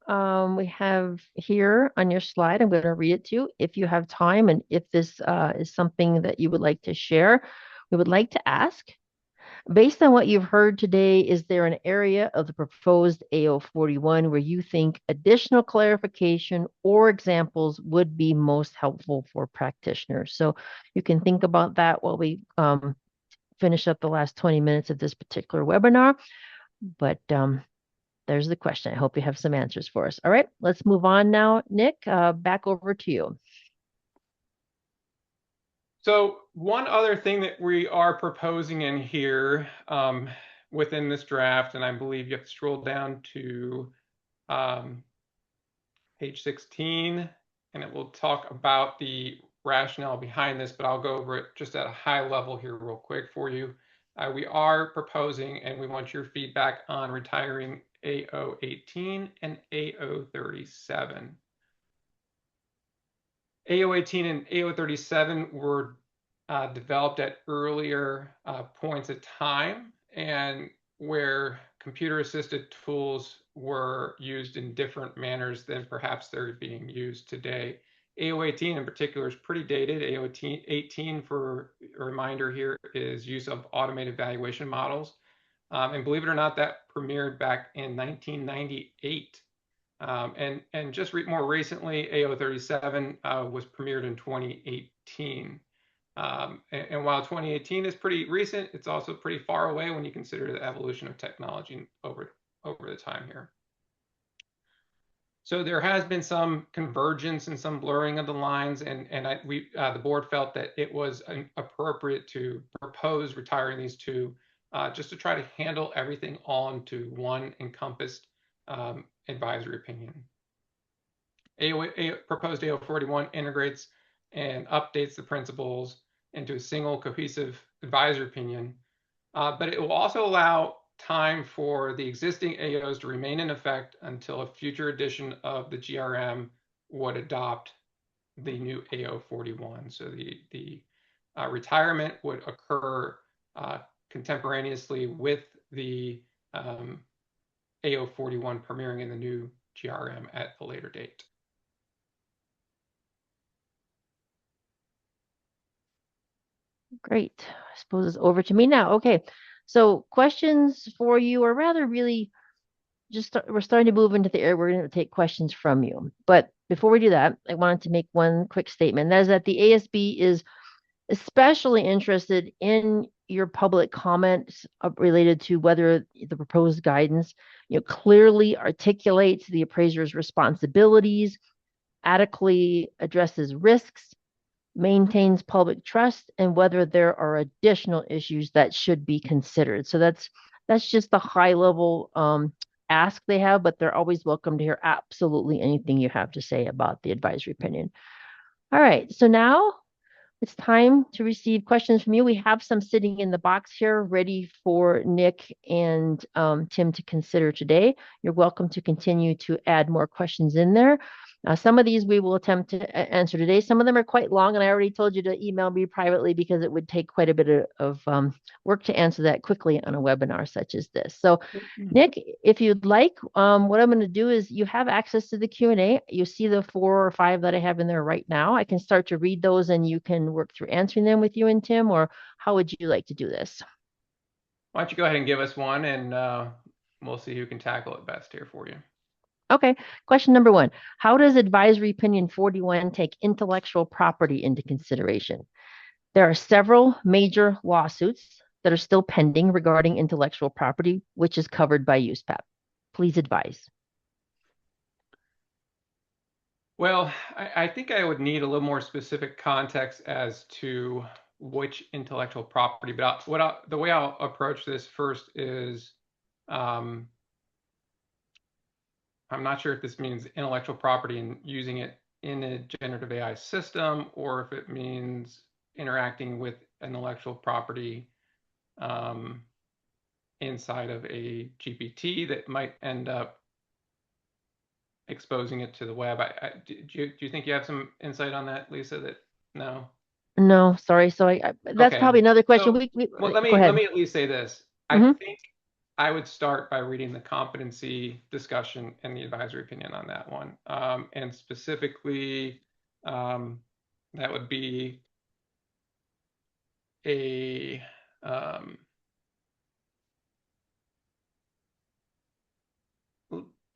We have here on your slide, I'm going to read it to you if you have time, and if this is something that you would like to share. We would like to ask, based on what you've heard today, is there an area of the proposed AO41 where you think additional clarification or examples would be most helpful for practitioners? So you can think about that while we finish up the last 20 minutes of this particular webinar. But there's the question. I hope you have some answers for us. All right, let's move on now. Nick, back over to you. So one other thing that we are proposing in here within this draft, and I believe you have to scroll down to page 16, and it will talk about the rationale behind this, but I'll go over it just at a high level here real quick for you. We are proposing, and we want your feedback on retiring AO18 and AO37. AO18 and AO37 were developed at earlier points of time, and where computer-assisted tools were used in different manners than perhaps they're being used today. AO18 in particular is pretty dated. AO18, for a reminder here, is use of automated valuation models. And believe it or not, that premiered back in 1998. And just more recently, AO37 was premiered in 2018. And while 2018 is pretty recent, it's also pretty far away when you consider the evolution of technology over the time here. So there has been some convergence and some blurring of the lines, and the board felt that it was appropriate to propose retiring these two, just to try to handle everything all into one encompassed advisory opinion. Proposed AO41 integrates and updates the principles into a single cohesive advisory opinion, but it will also allow time for the existing AOs to remain in effect until a future edition of the GRM would adopt the new AO41. So the retirement would occur contemporaneously with the AO41 premiering in the new GRM at a later date. Great. I suppose it's over to me now. Okay. So questions for you, or rather really just we're starting to move into the area we're going to take questions from you. But before we do that, I wanted to make one quick statement. That is that the ASB is especially interested in your public comments related to whether the proposed guidance, clearly articulates the appraiser's responsibilities, adequately addresses risks, maintains public trust, and whether there are additional issues that should be considered. So that's just the high level ask they have, but they're always welcome to hear absolutely anything you have to say about the advisory opinion. All right, so now It's time to receive questions from you. We have some sitting in the box here ready for Nick and Tim to consider today. You're welcome to continue to add more questions in there. Some of these we will attempt to answer today. Some of them are quite long, and I already told you to email me privately because it would take quite a bit of work to answer that quickly on a webinar such as this. So Nick, if you'd like, what I'm going to do is you have access to the Q&A. You see the 4 or 5 that I have in there right now. I can start to read those and you can work through answering them with you and Tim, or how would you like to do this? Why don't you go ahead and give us one, and we'll see who can tackle it best here for you. Okay, question number 1. How does Advisory Opinion 41 take intellectual property into consideration? There are several major lawsuits that are still pending regarding intellectual property, which is covered by USPAP. Please advise. Well, I think I would need a little more specific context as to which intellectual property, but the way I'll approach this first is, I'm not sure if this means intellectual property and using it in a generative AI system, or if it means interacting with intellectual property inside of a GPT that might end up exposing it to the web. Do you think you have some insight on that, Lisa? No. No, sorry. So that's Okay. probably another question. So, well, let Go ahead. me at least say this. Mhm. I think I would start by reading the competency discussion and the advisory opinion on that one, and specifically, that would be a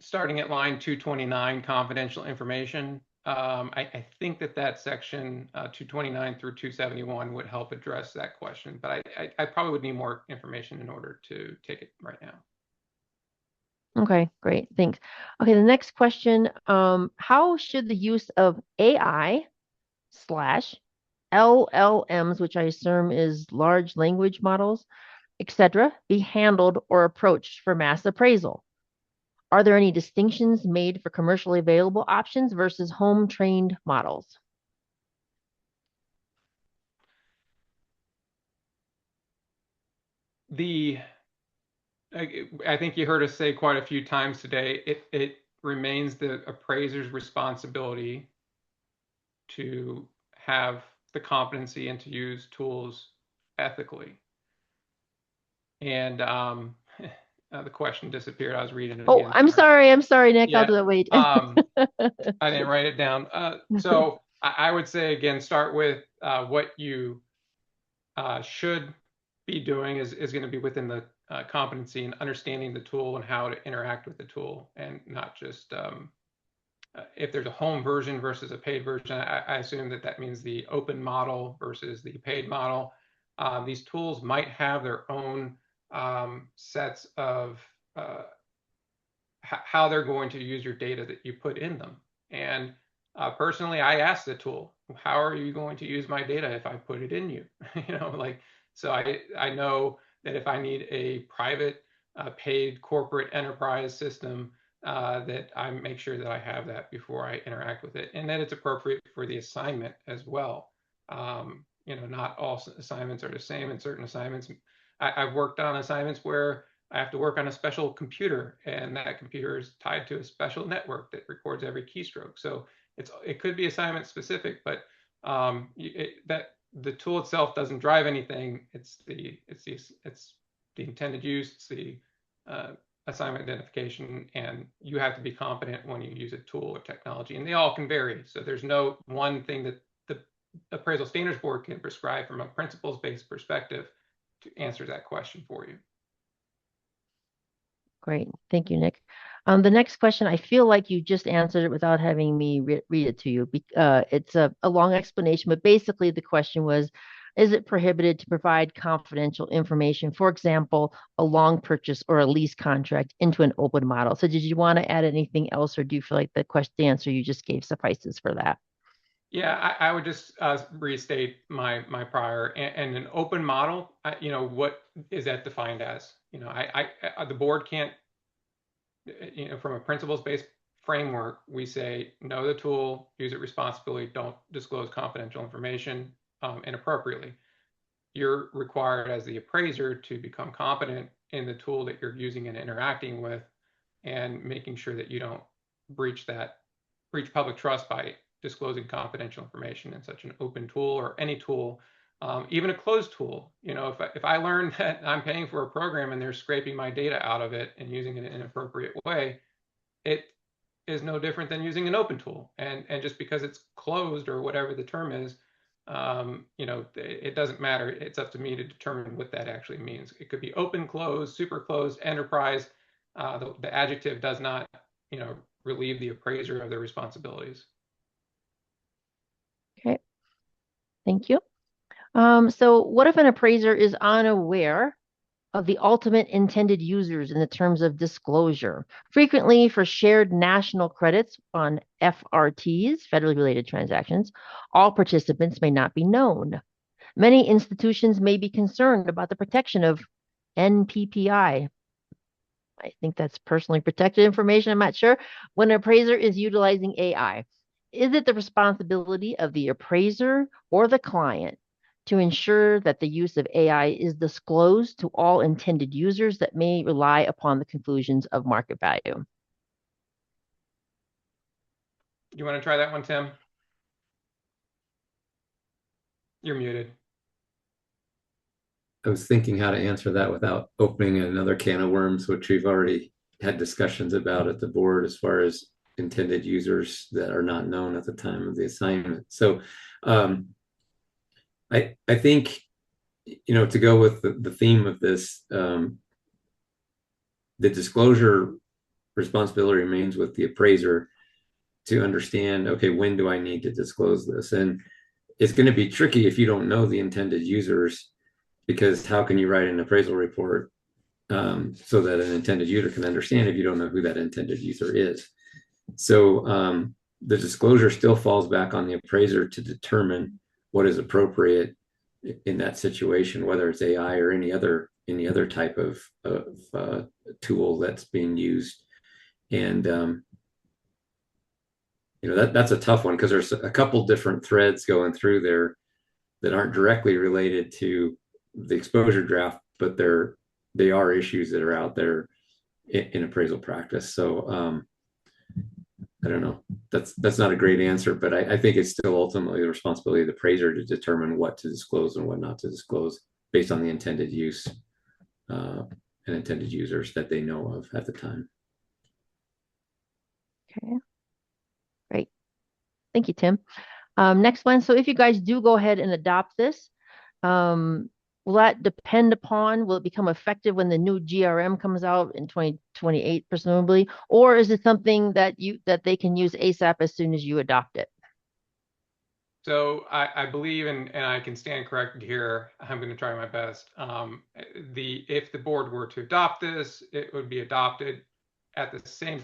starting at line 229, confidential information. I think that section 229 through 271 would help address that question, but I probably would need more information in order to take it right now. Okay, great. Thanks. Okay, the next question. How should the use of AI / LLMs, which I assume is large language models, etc., be handled or approached for mass appraisal? Are there any distinctions made for commercially available options versus home trained models? I think you heard us say quite a few times today, it remains the appraiser's responsibility to have the competency and to use tools ethically. And the question disappeared. I was reading it again. Oh, I'm sorry, Nick. Yeah. I'll do that. Wait. I didn't write it down. So I would say, again, start with what you should be doing is going to be within the competency and understanding the tool and how to interact with the tool, and not just if there's a home version versus a paid version. I assume that means the open model versus the paid model. These tools might have their own sets of how they're going to use your data that you put in them. And personally, I asked the tool, how are you going to use my data if I put it in you? So I know that if I need a private paid corporate enterprise system, that I make sure that I have that before I interact with it, and that it's appropriate for the assignment as well. Not all assignments are the same. In certain assignments, I've worked on assignments where I have to work on a special computer, and that computer is tied to a special network that records every keystroke. So it could be assignment specific, but that the tool itself doesn't drive anything. It's the intended use. It's the assignment identification, and you have to be competent when you use a tool or technology, and they all can vary. So there's no one thing that the Appraisal Standards Board can prescribe from a principles-based perspective to answer that question for you. Great. Thank you, Nick. The next question, I feel like you just answered it without having me read it to you. It's a long explanation, but basically the question was, is it prohibited to provide confidential information, for example, a long purchase or a lease contract, into an open model? So did you want to add anything else, or do you feel like the answer you just gave suffices for that? Yeah, I would just restate my prior, and an open model. What is that defined as? The board can't. From a principles-based framework, we say know the tool, use it responsibly, don't disclose confidential information. inappropriately. You're required as the appraiser to become competent in the tool that you're using and interacting with, and making sure that you don't breach public trust by disclosing confidential information in such an open tool or any tool, even a closed tool. If I learn that I'm paying for a program and they're scraping my data out of it and using it in an inappropriate way, it is no different than using an open tool. And just because it's closed or whatever the term is, it doesn't matter. It's up to me to determine what that actually means. It could be open, closed, super closed, enterprise. The adjective does not, relieve the appraiser of their responsibilities. Okay, thank you. So what if an appraiser is unaware of the ultimate intended users in the terms of disclosure? Frequently, for shared national credits on FRTs, federally related transactions, all participants may not be known. Many institutions may be concerned about the protection of NPPI. I think that's personally protected information. I'm not sure. When an appraiser is utilizing AI, is it the responsibility of the appraiser or the client to ensure that the use of AI is disclosed to all intended users that may rely upon the conclusions of market value? You want to try that one, Tim? You're muted. I was thinking how to answer that without opening another can of worms, which we've already had discussions about at the board as far as intended users that are not known at the time of the assignment. So I think, to go with the theme of this, the disclosure responsibility remains with the appraiser to understand, okay, when do I need to disclose this? And it's going to be tricky if you don't know the intended users, because how can you write an appraisal report so that an intended user can understand if you don't know who that intended user is? So the disclosure still falls back on the appraiser to determine what is appropriate in that situation, whether it's AI or any other type of tool that's being used. And that's a tough one, because there's a couple different threads going through there that aren't directly related to the exposure draft, but they are issues that are out there in appraisal practice. So I don't know. That's not a great answer, but I think it's still ultimately the responsibility of the appraiser to determine what to disclose and what not to disclose based on the intended use and intended users that they know of at the time. Okay, great. Thank you, Tim. Next one. So if you guys do go ahead and adopt this, will that depend upon, will it become effective when the new GRM comes out in 2028, presumably? Or is it something that they can use ASAP as soon as you adopt it? So I believe, and I can stand corrected here, I'm going to try my best. If the board were to adopt this, it would be adopted at the same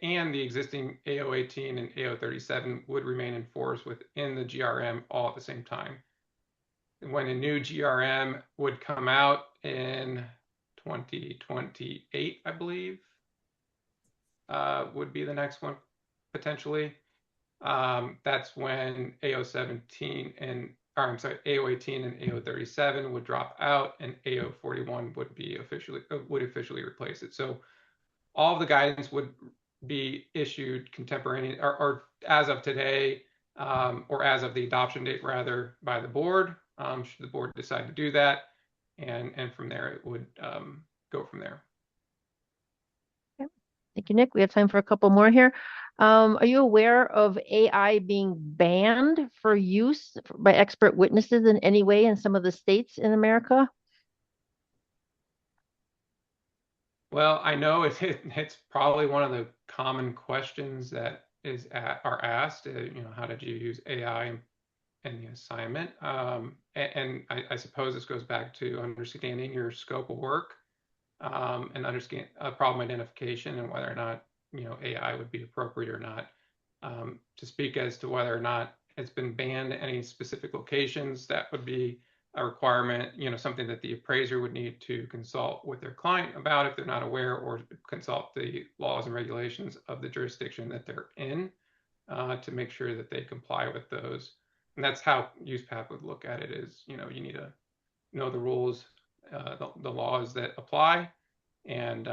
and the existing AO18 and AO37 would remain in force within the GRM all at the same time. When a new GRM would come out in 2028, I believe, would be the next one potentially. That's when AO17 and AO18 and AO37 would drop out, and AO41 would officially replace it. So all of the guidance would be issued contemporaneous or as of today, or as of the adoption date rather, by the board, should the board decide to do that, and from there it would go from there. Thank you, Nick. We have time for a couple more here. Are you aware of AI being banned for use by expert witnesses in any way in some of the states in America? Well, I know it's probably one of the common questions that are asked. How did you use AI in the assignment? And I suppose this goes back to understanding your scope of work, and understand problem identification and whether or not AI would be appropriate or not. To speak as to whether or not it's been banned at any specific locations, that would be a requirement, something that the appraiser would need to consult with their client about if they're not aware, or consult the laws and regulations of the jurisdiction that they're in to make sure that they comply with those. And that's how USPAP would look at it is, you need to know the rules, the laws that apply, and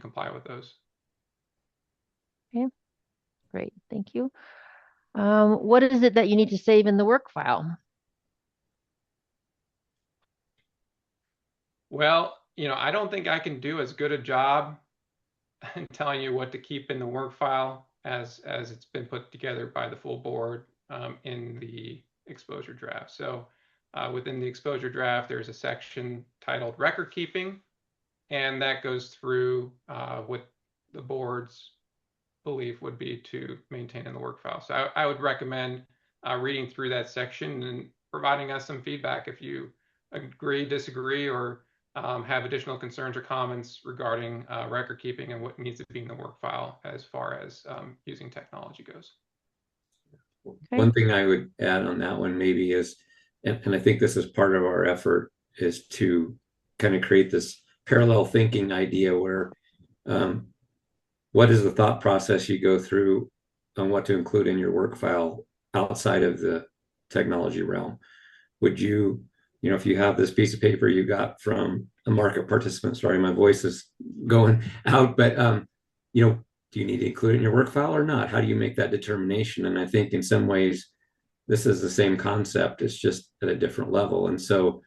comply with those. Okay, great. Thank you. What is it that you need to save in the work file? Well, I don't think I can do as good a job in telling you what to keep in the work file as it's been put together by the full board in the exposure draft. So within the exposure draft, there's a section titled record keeping, and that goes through what the board's belief would be to maintain in the work file. So I would recommend reading through that section and providing us some feedback if you agree, disagree, or have additional concerns or comments regarding record keeping and what needs to be in the work file as far as using technology goes. Okay. One thing I would add on that one maybe is, and I think this is part of our effort, is to kind of create this parallel thinking idea where what is the thought process you go through on what to include in your work file outside of the technology realm? Would you, if you have this piece of paper you got from a market participant, sorry, my voice is going out, but do you need to include it in your work file or not? How do you make that determination? And I think in some ways, this is the same concept. It's just at a different level. And so,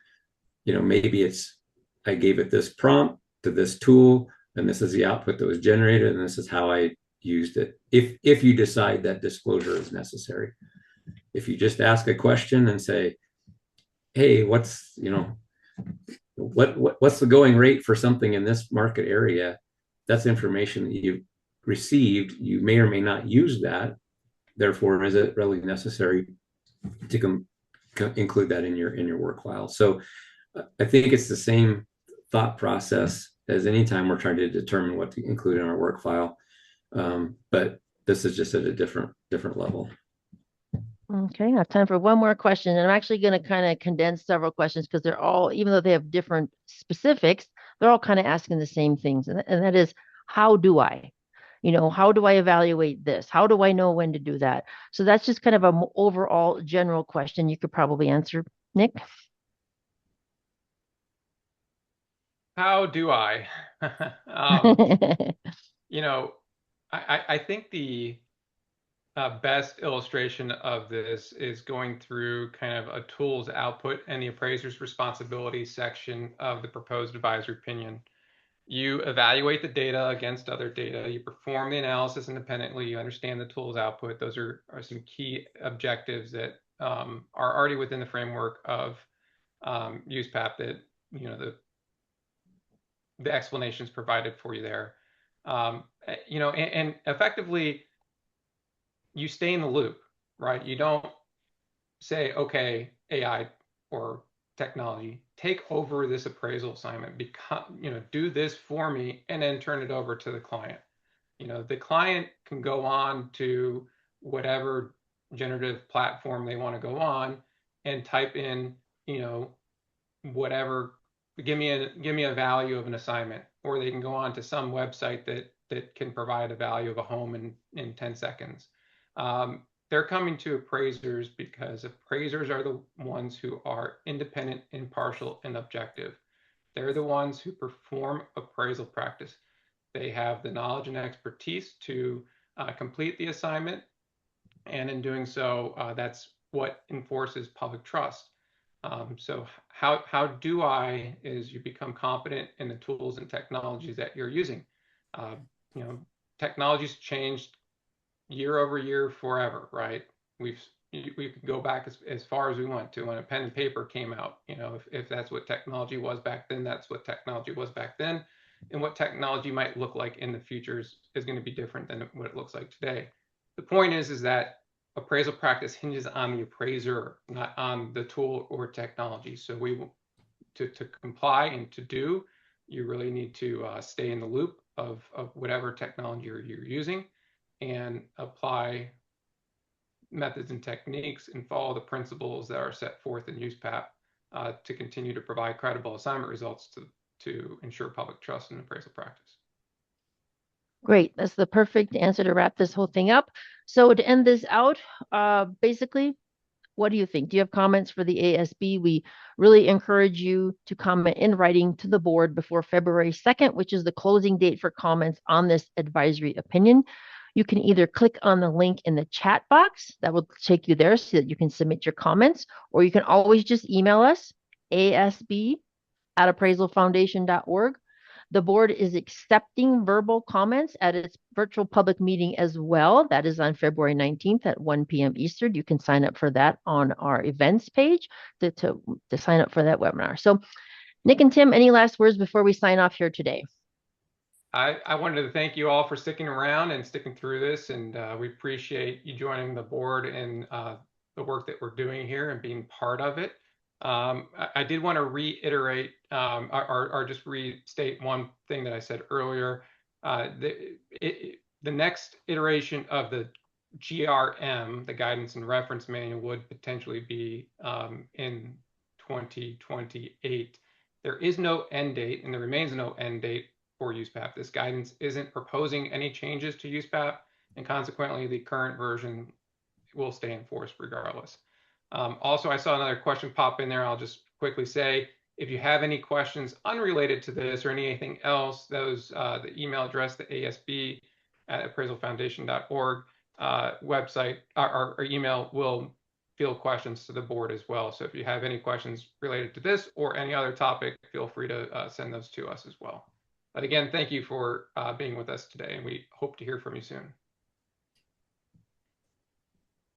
maybe it's, I gave it this prompt to this tool, and this is the output that was generated, and this is how I used it. If you decide that disclosure is necessary. If you just ask a question and say, hey, what's the going rate for something in this market area, that's information that you've received. You may or may not use that. Therefore, is it really necessary to include that in your work file? So I think it's the same thought process as anytime we're trying to determine what to include in our work file. But this is just at a different level. Okay, I have time for one more question. And I'm actually going to kind of condense several questions because they're all, even though they have different specifics, they're all kind of asking the same things. And that is, how do I? How do I evaluate this? How do I know when to do that? So that's just kind of an overall general question you could probably answer, Nick. How do I? I think the best illustration of this is going through kind of a tools output and the appraiser's responsibility section of the proposed advisory opinion. You evaluate the data against other data. You perform the analysis independently. You understand the tools output. Those are some key objectives that are already within the framework of USPAP that, the explanations provided for you there. And effectively, you stay in the loop, right? You don't say, okay, AI or technology, take over this appraisal assignment, do this for me, and then turn it over to the client. The client can go on to whatever generative platform they want to go on and type in, whatever, give me a value of an assignment, or they can go on to some website that can provide a value of a home in 10 seconds. They're coming to appraisers because appraisers are the ones who are independent, impartial, and objective. They're the ones who perform appraisal practice. They have the knowledge and expertise to complete the assignment, and in doing so, that's what enforces public trust. So how do I is you become competent in the tools and technologies that you're using. Technology's changed year over year forever, right? We could go back as far as we want to when a pen and paper came out. If that's what technology was back then, that's what technology was back then. And what technology might look like in the future is going to be different than what it looks like today. The point is that appraisal practice hinges on the appraiser, not on the tool or technology. So to comply and to do, you really need to stay in the loop of whatever technology you're using and apply methods and techniques and follow the principles that are set forth in USPAP to continue to provide credible assignment results to ensure public trust in appraisal practice. Great. That's the perfect answer to wrap this whole thing up. So to end this out, basically, What do you think? Do you have comments for the ASB? We really encourage you to comment in writing to the board before February 2nd, which is the closing date for comments on this advisory opinion. You can either click on the link in the chat box that will take you there so that you can submit your comments, or you can always just email us, asb@appraisalfoundation.org. The board is accepting verbal comments at its virtual public meeting as well. That is on February 19th at 1 p.m. Eastern. You can sign up for that on our events page to sign up for that webinar. So, Nick and Tim, any last words before we sign off here today? I wanted to thank you all for sticking around and sticking through this, and we appreciate you joining the board and the work that we're doing here and being part of it. I did want to reiterate or just restate one thing that I said earlier. The next iteration of the GRM, the Guidance and Reference Manual, would potentially be in 2028. There is no end date, and there remains no end date for USPAP. This guidance isn't proposing any changes to USPAP, and consequently, the current version will stay in force regardless. Also, I saw another question pop in there. I'll just quickly say, if you have any questions unrelated to this or anything else, those the email address, the ASB@appraisalfoundation.org website, our email will field questions to the board as well. So if you have any questions related to this or any other topic, feel free to send those to us as well. But again, thank you for being with us today, and we hope to hear from you soon.